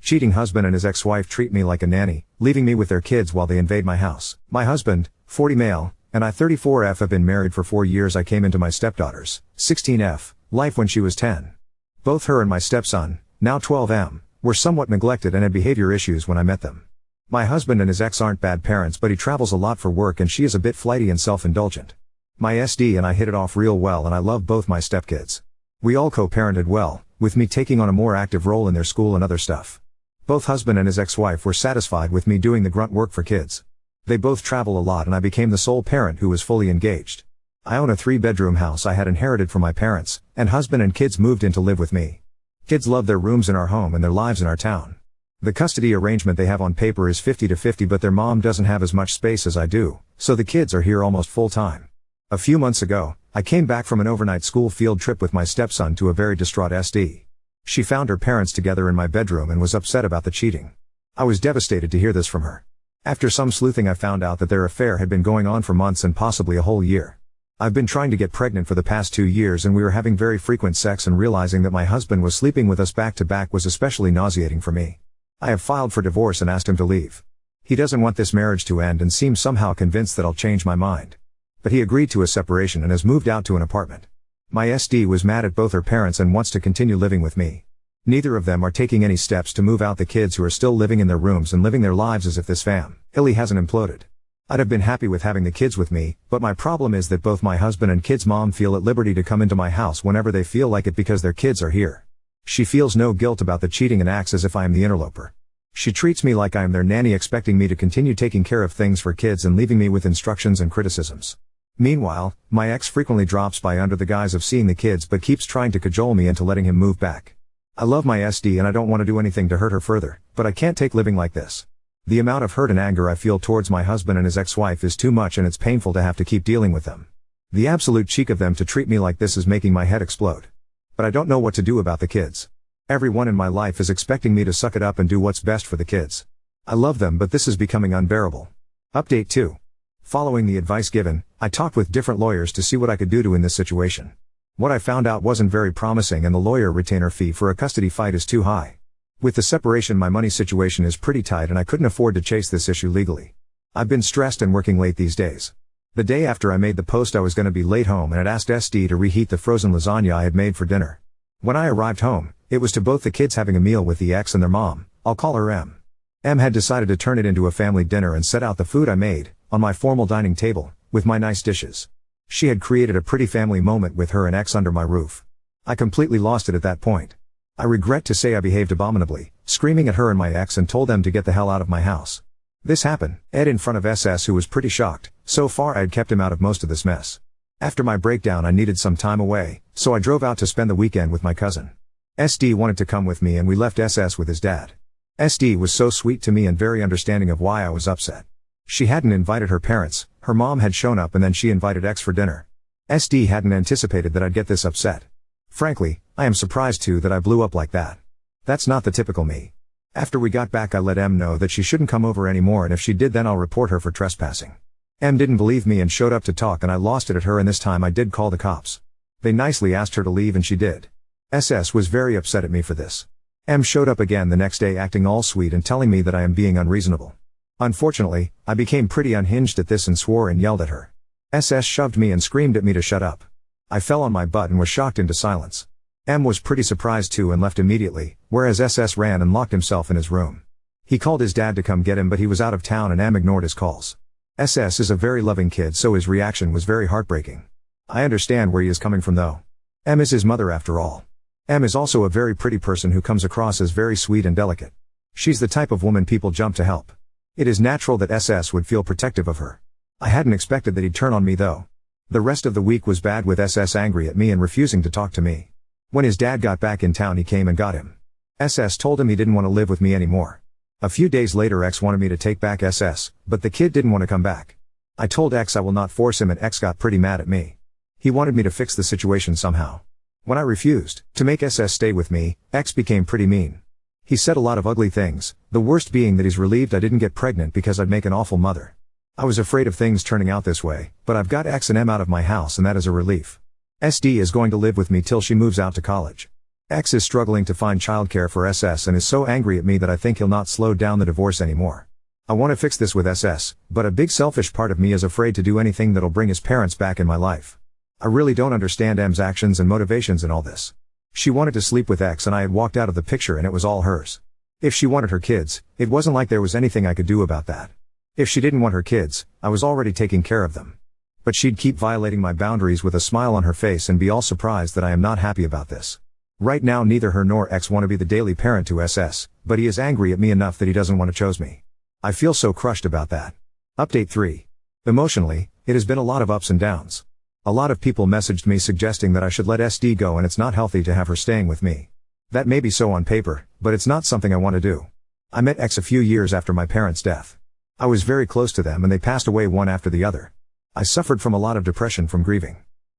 Cheating husband and his ex-wife treat me like a nanny, leaving me with their kids while they invade my house. My husband, 40 male, and I 34F have been married for 4 years. I came into my stepdaughter's, 16F, life when she was 10. Both her and my stepson, now 12M, were somewhat neglected and had behavior issues when I met them. My husband and his ex aren't bad parents, but he travels a lot for work and she is a bit flighty and self-indulgent. My SD and I hit it off real well and I love both my stepkids. We all co-parented well, with me taking on a more active role in their school and other stuff. Both husband and his ex-wife were satisfied with me doing the grunt work for kids. They both travel a lot and I became the sole parent who was fully engaged. I own a 3-bedroom house I had inherited from my parents, and husband and kids moved in to live with me. Kids love their rooms in our home and their lives in our town. The custody arrangement they have on paper is 50-50, but their mom doesn't have as much space as I do, so the kids are here almost full time. A few months ago, I came back from an overnight school field trip with my stepson to a very distraught SD. She found her parents together in my bedroom and was upset about the cheating. I was devastated to hear this from her. After some sleuthing I found out that their affair had been going on for months and possibly a whole year. I've been trying to get pregnant for the past 2 years and we were having very frequent sex, and realizing that my husband was sleeping with us back to back was especially nauseating for me. I have filed for divorce and asked him to leave. He doesn't want this marriage to end and seems somehow convinced that I'll change my mind. But he agreed to a separation and has moved out to an apartment. My SD was mad at both her parents and wants to continue living with me. Neither of them are taking any steps to move out the kids, who are still living in their rooms and living their lives as if this family hasn't imploded. I'd have been happy with having the kids with me, but my problem is that both my husband and kids' mom feel at liberty to come into my house whenever they feel like it because their kids are here. She feels no guilt about the cheating and acts as if I am the interloper. She treats me like I am their nanny, expecting me to continue taking care of things for kids and leaving me with instructions and criticisms. Meanwhile, my ex frequently drops by under the guise of seeing the kids but keeps trying to cajole me into letting him move back. I love my SD and I don't want to do anything to hurt her further, but I can't take living like this. The amount of hurt and anger I feel towards my husband and his ex-wife is too much, and it's painful to have to keep dealing with them. The absolute cheek of them to treat me like this is making my head explode. But I don't know what to do about the kids. Everyone in my life is expecting me to suck it up and do what's best for the kids. I love them, but this is becoming unbearable. Update 2. Following the advice given, I talked with different lawyers to see what I could do in this situation. What I found out wasn't very promising, and the lawyer retainer fee for a custody fight is too high. With the separation, my money situation is pretty tight and I couldn't afford to chase this issue legally. I've been stressed and working late these days. The day after I made the post I was going to be late home and had asked SD to reheat the frozen lasagna I had made for dinner. When I arrived home, it was to both the kids having a meal with the ex and their mom. I'll call her M. M had decided to turn it into a family dinner and set out the food I made, on my formal dining table, with my nice dishes. She had created a pretty family moment with her and ex under my roof. I completely lost it at that point. I regret to say I behaved abominably, screaming at her and my ex and told them to get the hell out of my house. This happened, Ed, in front of SS, who was pretty shocked. So far I had kept him out of most of this mess. After my breakdown I needed some time away, so I drove out to spend the weekend with my cousin. SD wanted to come with me and we left SS with his dad. SD was so sweet to me and very understanding of why I was upset. She hadn't invited her parents, her mom had shown up and then she invited X for dinner. SD hadn't anticipated that I'd get this upset. Frankly, I am surprised too that I blew up like that. That's not the typical me. After we got back I let M know that she shouldn't come over anymore, and if she did then I'll report her for trespassing. M didn't believe me and showed up to talk, and I lost it at her, and this time I did call the cops. They nicely asked her to leave and she did. SS was very upset at me for this. M showed up again the next day acting all sweet and telling me that I am being unreasonable. Unfortunately, I became pretty unhinged at this and swore and yelled at her. SS shoved me and screamed at me to shut up. I fell on my butt and was shocked into silence. M was pretty surprised too and left immediately, whereas SS ran and locked himself in his room. He called his dad to come get him, but he was out of town and M ignored his calls. SS is a very loving kid, so his reaction was very heartbreaking. I understand where he is coming from though. M is his mother after all. M is also a very pretty person who comes across as very sweet and delicate. She's the type of woman people jump to help. It is natural that SS would feel protective of her. I hadn't expected that he'd turn on me though. The rest of the week was bad, with SS angry at me and refusing to talk to me. When his dad got back in town he came and got him. SS told him he didn't want to live with me anymore. A few days later X wanted me to take back SS, but the kid didn't want to come back. I told X I will not force him, and X got pretty mad at me. He wanted me to fix the situation somehow. When I refused to make SS stay with me, X became pretty mean. He said a lot of ugly things, the worst being that he's relieved I didn't get pregnant because I'd make an awful mother. I was afraid of things turning out this way, but I've got X and M out of my house and that is a relief. SD is going to live with me till she moves out to college. X is struggling to find childcare for SS and is so angry at me that I think he'll not slow down the divorce anymore. I want to fix this with SS, but a big selfish part of me is afraid to do anything that'll bring his parents back in my life. I really don't understand M's actions and motivations in all this. She wanted to sleep with X and I had walked out of the picture and it was all hers. If she wanted her kids, it wasn't like there was anything I could do about that. If she didn't want her kids, I was already taking care of them. But she'd keep violating my boundaries with a smile on her face and be all surprised that I am not happy about this. Right now neither her nor X want to be the daily parent to SS, but he is angry at me enough that he doesn't want to choose me. I feel so crushed about that. Update 3. Emotionally, it has been a lot of ups and downs. A lot of people messaged me suggesting that I should let SD go and it's not healthy to have her staying with me. That may be so on paper, but it's not something I want to do. I met X a few years after my parents' death. I was very close to them and they passed away one after the other. I suffered from a lot of depression from grieving.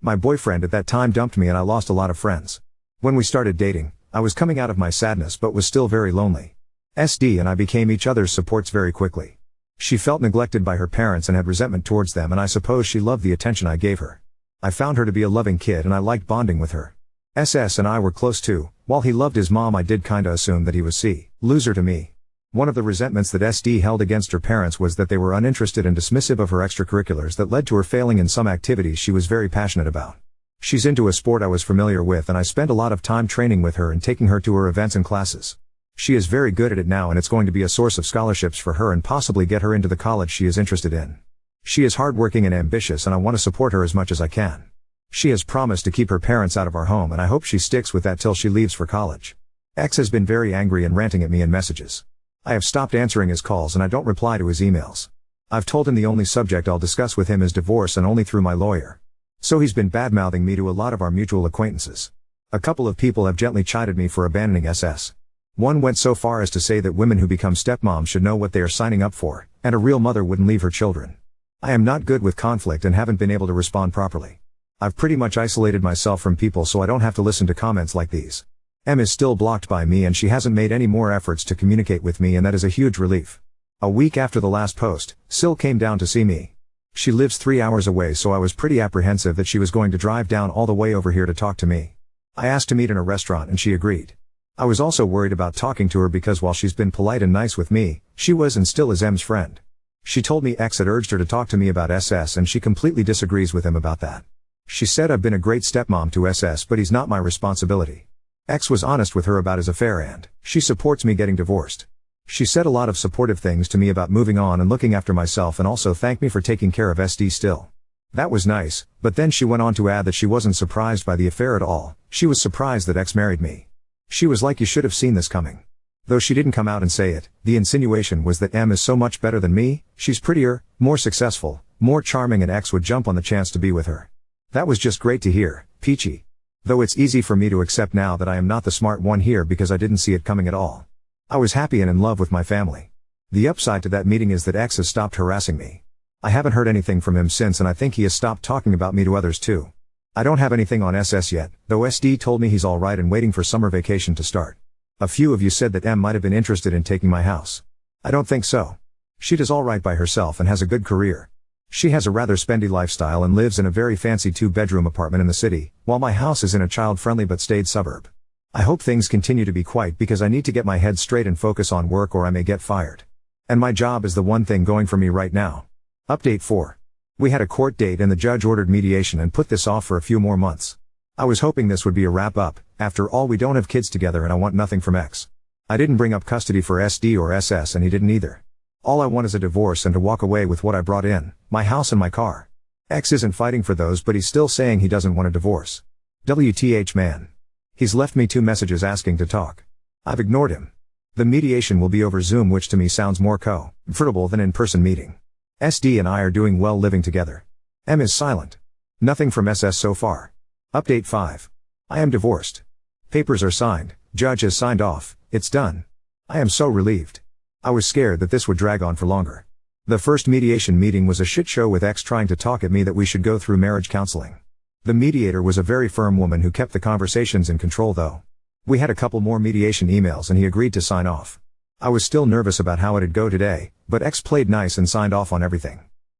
My boyfriend at that time dumped me and I lost a lot of friends. When we started dating, I was coming out of my sadness but was still very lonely. SD and I became each other's supports very quickly. She felt neglected by her parents and had resentment towards them, and I suppose she loved the attention I gave her. I found her to be a loving kid and I liked bonding with her. SS and I were close too. While he loved his mom, I did kinda assume that he was loser to me. One of the resentments that SD held against her parents was that they were uninterested and dismissive of her extracurriculars that led to her failing in some activities she was very passionate about. She's into a sport I was familiar with and I spent a lot of time training with her and taking her to her events and classes. She is very good at it now and it's going to be a source of scholarships for her and possibly get her into the college she is interested in. She is hardworking and ambitious and I want to support her as much as I can. She has promised to keep her parents out of our home and I hope she sticks with that till she leaves for college. X has been very angry and ranting at me in messages. I have stopped answering his calls and I don't reply to his emails. I've told him the only subject I'll discuss with him is divorce and only through my lawyer. So he's been bad-mouthing me to a lot of our mutual acquaintances. A couple of people have gently chided me for abandoning SS. One went so far as to say that women who become stepmoms should know what they are signing up for, and a real mother wouldn't leave her children. I am not good with conflict and haven't been able to respond properly. I've pretty much isolated myself from people so I don't have to listen to comments like these. M is still blocked by me and she hasn't made any more efforts to communicate with me, and that is a huge relief. A week after the last post, Sil came down to see me. She lives 3 hours away, so I was pretty apprehensive that she was going to drive down all the way over here to talk to me. I asked to meet in a restaurant and she agreed. I was also worried about talking to her because while she's been polite and nice with me, she was and still is M's friend. She told me X had urged her to talk to me about SS and she completely disagrees with him about that. She said I've been a great stepmom to SS but he's not my responsibility. X was honest with her about his affair and she supports me getting divorced. She said a lot of supportive things to me about moving on and looking after myself and also thanked me for taking care of SD still. That was nice, but then she went on to add that she wasn't surprised by the affair at all. She was surprised that X married me. She was like, you should have seen this coming. Though she didn't come out and say it, the insinuation was that M is so much better than me, she's prettier, more successful, more charming, and X would jump on the chance to be with her. That was just great to hear, peachy. Though it's easy for me to accept now that I am not the smart one here because I didn't see it coming at all. I was happy and in love with my family. The upside to that meeting is that X has stopped harassing me. I haven't heard anything from him since and I think he has stopped talking about me to others too. I don't have anything on SS yet, though SD told me he's alright and waiting for summer vacation to start. A few of you said that M might have been interested in taking my house. I don't think so. She does alright by herself and has a good career. She has a rather spendy lifestyle and lives in a very fancy 2-bedroom apartment in the city, while my house is in a child-friendly but staid suburb. I hope things continue to be quiet because I need to get my head straight and focus on work or I may get fired. And my job is the one thing going for me right now. Update 4. We had a court date and the judge ordered mediation and put this off for a few more months. I was hoping this would be a wrap up. After all, we don't have kids together and I want nothing from X. I didn't bring up custody for SD or SS and he didn't either. All I want is a divorce and to walk away with what I brought in, my house and my car. X isn't fighting for those but he's still saying he doesn't want a divorce. WTH man. He's left me 2 messages asking to talk. I've ignored him. The mediation will be over Zoom, which to me sounds more comfortable than in-person meeting. SD and I are doing well living together. M is silent. Nothing from SS so far. Update 5. I am divorced. Papers are signed, judge has signed off, it's done. I am so relieved. I was scared that this would drag on for longer. The first mediation meeting was a shit show with X trying to talk at me that we should go through marriage counseling. The mediator was a very firm woman who kept the conversations in control though. We had a couple more mediation emails and he agreed to sign off. I was still nervous about how it'd go today, but X played nice and signed off on everything.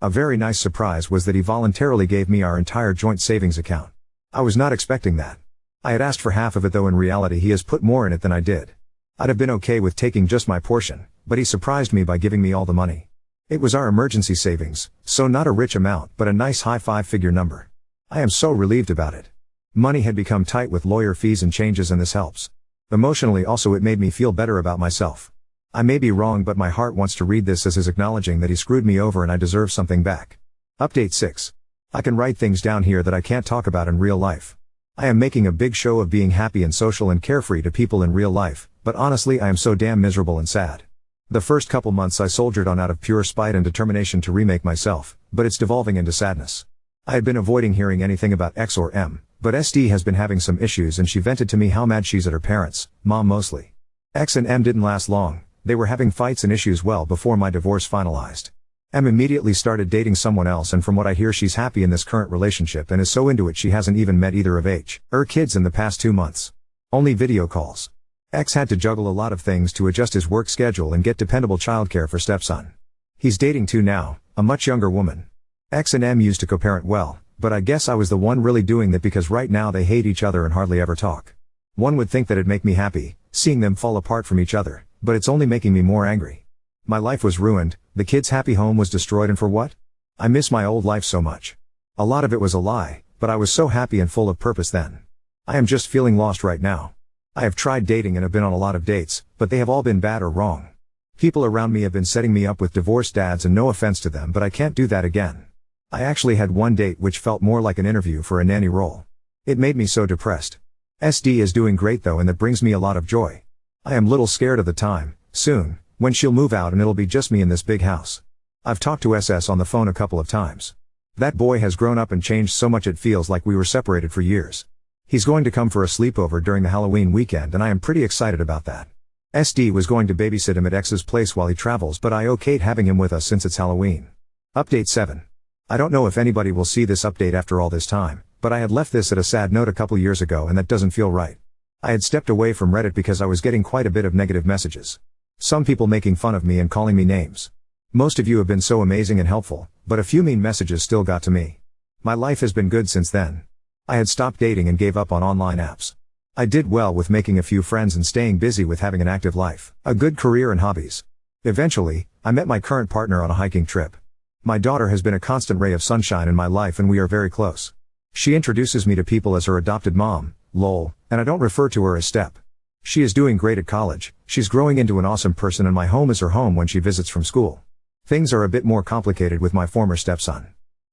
A very nice surprise was that he voluntarily gave me our entire joint savings account. I was not expecting that. I had asked for half of it, though in reality he has put more in it than I did. I'd have been okay with taking just my portion, but he surprised me by giving me all the money. It was our emergency savings, so not a rich amount but a nice high five-figure number. I am so relieved about it. Money had become tight with lawyer fees and changes, and this helps. Emotionally also, it made me feel better about myself. I may be wrong, but my heart wants to read this as his acknowledging that he screwed me over and I deserve something back. Update 6. I can write things down here that I can't talk about in real life. I am making a big show of being happy and social and carefree to people in real life, but honestly I am so damn miserable and sad. The first couple months I soldiered on out of pure spite and determination to remake myself, but it's devolving into sadness. I had been avoiding hearing anything about X or M, but SD has been having some issues and she vented to me how mad she's at her parents, mom mostly. X and M didn't last long, they were having fights and issues well before my divorce finalized. M immediately started dating someone else, and from what I hear she's happy in this current relationship and is so into it she hasn't even met either of her kids in the past 2 months. Only video calls. X had to juggle a lot of things to adjust his work schedule and get dependable childcare for stepson. He's dating 2 now, a much younger woman. X and M used to co-parent well, but I guess I was the one really doing that because right now they hate each other and hardly ever talk. One would think that it'd make me happy, seeing them fall apart from each other, but it's only making me more angry. My life was ruined, the kids' happy home was destroyed, and for what? I miss my old life so much. A lot of it was a lie, but I was so happy and full of purpose then. I am just feeling lost right now. I have tried dating and have been on a lot of dates, but they have all been bad or wrong. People around me have been setting me up with divorced dads, and no offense to them, but I can't do that again. I actually had one date which felt more like an interview for a nanny role. It made me so depressed. SD is doing great though, and that brings me a lot of joy. I am little scared of the time, soon, when she'll move out and it'll be just me in this big house. I've talked to SS on the phone a couple of times. That boy has grown up and changed so much it feels like we were separated for years. He's going to come for a sleepover during the Halloween weekend and I am pretty excited about that. SD was going to babysit him at X's place while he travels, but I okayed having him with us since it's Halloween. Update 7. I don't know if anybody will see this update after all this time, but I had left this at a sad note a couple years ago and that doesn't feel right. I had stepped away from Reddit because I was getting quite a bit of negative messages. Some people making fun of me and calling me names. Most of you have been so amazing and helpful, but a few mean messages still got to me. My life has been good since then. I had stopped dating and gave up on online apps. I did well with making a few friends and staying busy with having an active life, a good career and hobbies. Eventually, I met my current partner on a hiking trip. My daughter has been a constant ray of sunshine in my life and we are very close. She introduces me to people as her adopted mom, lol, and I don't refer to her as step. She is doing great at college, she's growing into an awesome person, and my home is her home when she visits from school. Things are a bit more complicated with my former stepson.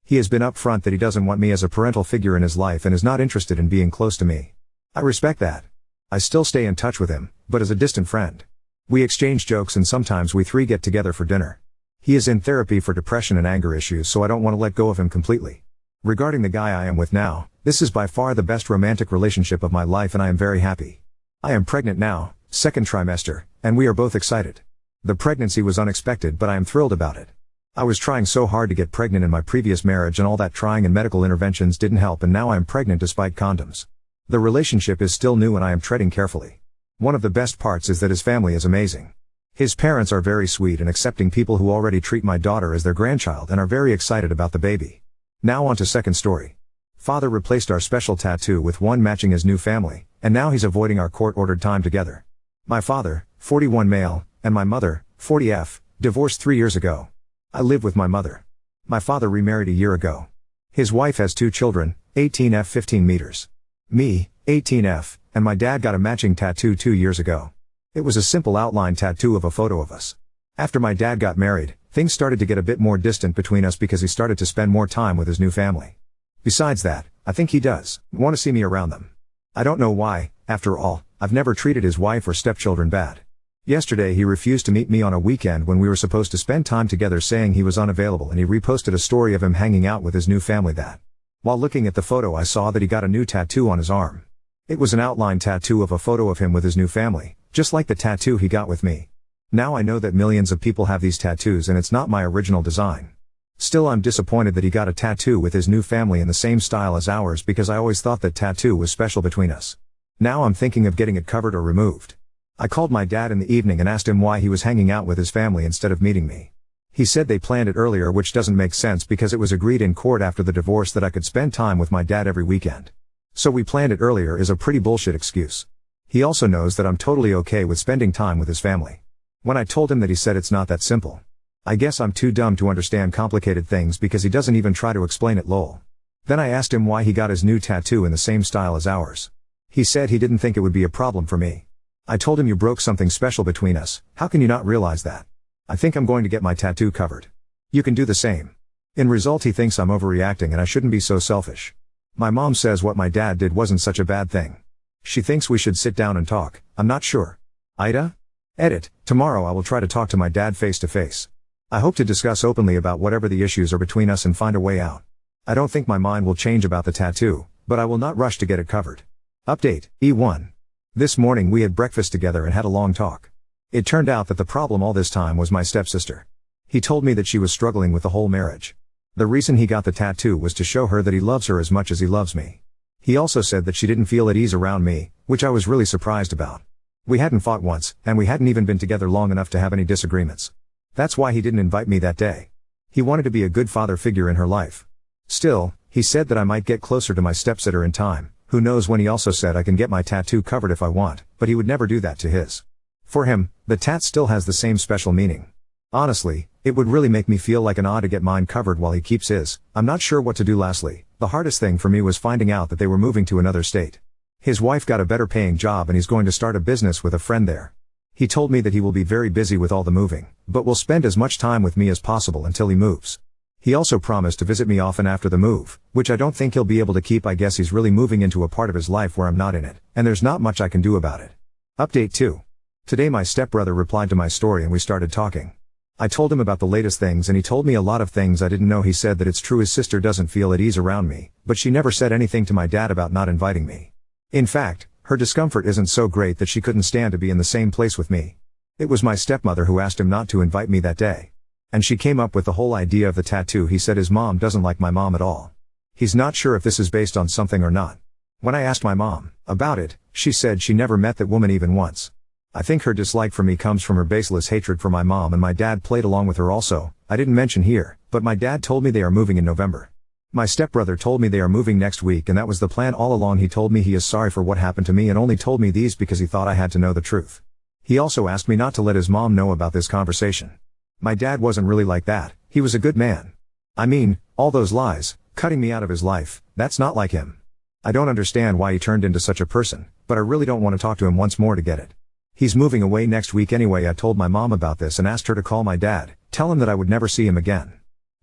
He has been upfront that he doesn't want me as a parental figure in his life and is not interested in being close to me. I respect that. I still stay in touch with him, but as a distant friend. We exchange jokes and sometimes we 3 get together for dinner. He is in therapy for depression and anger issues, so I don't want to let go of him completely. Regarding the guy I am with now, this is by far the best romantic relationship of my life and I am very happy. I am pregnant now, 2nd trimester, and we are both excited. The pregnancy was unexpected, but I am thrilled about it. I was trying so hard to get pregnant in my previous marriage and all that trying and medical interventions didn't help, and now I am pregnant despite condoms. The relationship is still new and I am treading carefully. One of the best parts is that his family is amazing. His parents are very sweet and accepting people who already treat my daughter as their grandchild and are very excited about the baby. Now on to second story. Father replaced our special tattoo with one matching his new family, and now he's avoiding our court-ordered time together. My father, 41 male, and my mother, 40F, divorced 3 years ago. I live with my mother. My father remarried a year ago. His wife has 2 children, 18F 15 meters. Me, 18F, and my dad got a matching tattoo 2 years ago. It was a simple outline tattoo of a photo of us. After my dad got married, things started to get a bit more distant between us because he started to spend more time with his new family. Besides that, I think he does want to see me around them. I don't know why, after all, I've never treated his wife or stepchildren bad. Yesterday he refused to meet me on a weekend when we were supposed to spend time together, saying he was unavailable, and he reposted a story of him hanging out with his new family that. While looking at the photo I saw that he got a new tattoo on his arm. It was an outline tattoo of a photo of him with his new family, just like the tattoo he got with me. Now I know that millions of people have these tattoos and it's not my original design. Still, I'm disappointed that he got a tattoo with his new family in the same style as ours, because I always thought that tattoo was special between us. Now I'm thinking of getting it covered or removed. I called my dad in the evening and asked him why he was hanging out with his family instead of meeting me. He said they planned it earlier, which doesn't make sense because it was agreed in court after the divorce that I could spend time with my dad every weekend. So we planned it earlier is a pretty bullshit excuse. He also knows that I'm totally okay with spending time with his family. When I told him that, he said it's not that simple. I guess I'm too dumb to understand complicated things because he doesn't even try to explain it, lol. Then I asked him why he got his new tattoo in the same style as ours. He said he didn't think it would be a problem for me. I told him, you broke something special between us, how can you not realize that? I think I'm going to get my tattoo covered. You can do the same. In result, he thinks I'm overreacting and I shouldn't be so selfish. My mom says what my dad did wasn't such a bad thing. She thinks we should sit down and talk, I'm not sure. Ida? Edit, tomorrow I will try to talk to my dad face to face. I hope to discuss openly about whatever the issues are between us and find a way out. I don't think my mind will change about the tattoo, but I will not rush to get it covered. Update, E1. This morning we had breakfast together and had a long talk. It turned out that the problem all this time was my stepsister. He told me that she was struggling with the whole marriage. The reason he got the tattoo was to show her that he loves her as much as he loves me. He also said that she didn't feel at ease around me, which I was really surprised about. We hadn't fought once, and we hadn't even been together long enough to have any disagreements. That's why he didn't invite me that day. He wanted to be a good father figure in her life. Still, he said that I might get closer to my stepsister in time. Who knows when. He also said I can get my tattoo covered if I want, but he would never do that to his. For him, the tat still has the same special meaning. Honestly, it would really make me feel like an odd to get mine covered while he keeps his. I'm not sure what to do. Lastly, the hardest thing for me was finding out that they were moving to another state. His wife got a better paying job and he's going to start a business with a friend there. He told me that he will be very busy with all the moving, but will spend as much time with me as possible until he moves. He also promised to visit me often after the move, which I don't think he'll be able to keep. I guess he's really moving into a part of his life where I'm not in it, and there's not much I can do about it. Update 2. Today my stepbrother replied to my story and we started talking. I told him about the latest things and he told me a lot of things I didn't know. He said that it's true his sister doesn't feel at ease around me, but she never said anything to my dad about not inviting me. In fact, her discomfort isn't so great that she couldn't stand to be in the same place with me. It was my stepmother who asked him not to invite me that day. And she came up with the whole idea of the tattoo. He said his mom doesn't like my mom at all. He's not sure if this is based on something or not. When I asked my mom about it, she said she never met that woman even once. I think her dislike for me comes from her baseless hatred for my mom, and my dad played along with her also. I didn't mention here, but my dad told me they are moving in November. My stepbrother told me they are moving next week and that was the plan all along. He told me he is sorry for what happened to me and only told me these because he thought I had to know the truth. He also asked me not to let his mom know about this conversation. My dad wasn't really like that, he was a good man. I mean, all those lies, cutting me out of his life, that's not like him. I don't understand why he turned into such a person, but I really don't want to talk to him once more to get it. He's moving away next week anyway. I told my mom about this and asked her to call my dad, tell him that I would never see him again.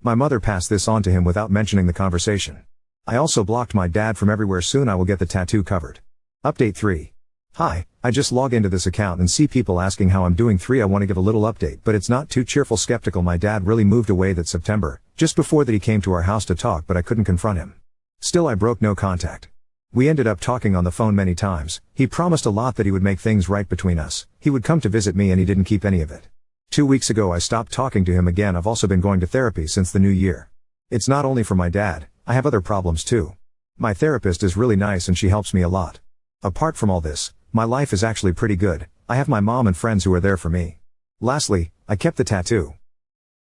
My mother passed this on to him without mentioning the conversation. I also blocked my dad from everywhere. Soon I will get the tattoo covered. Update 3. Hi, I just log into this account and see people asking how I'm doing. 3. I want to give a little update, but it's not too cheerful. Skeptical. My dad really moved away that September, just before that he came to our house to talk, but I couldn't confront him. Still I broke no contact. We ended up talking on the phone many times. He promised a lot that he would make things right between us. He would come to visit me and he didn't keep any of it. 2 weeks ago I stopped talking to him again. I've also been going to therapy since the new year. It's not only for my dad, I have other problems too. My therapist is really nice and she helps me a lot. Apart from all this, my life is actually pretty good. I have my mom and friends who are there for me. Lastly, I kept the tattoo.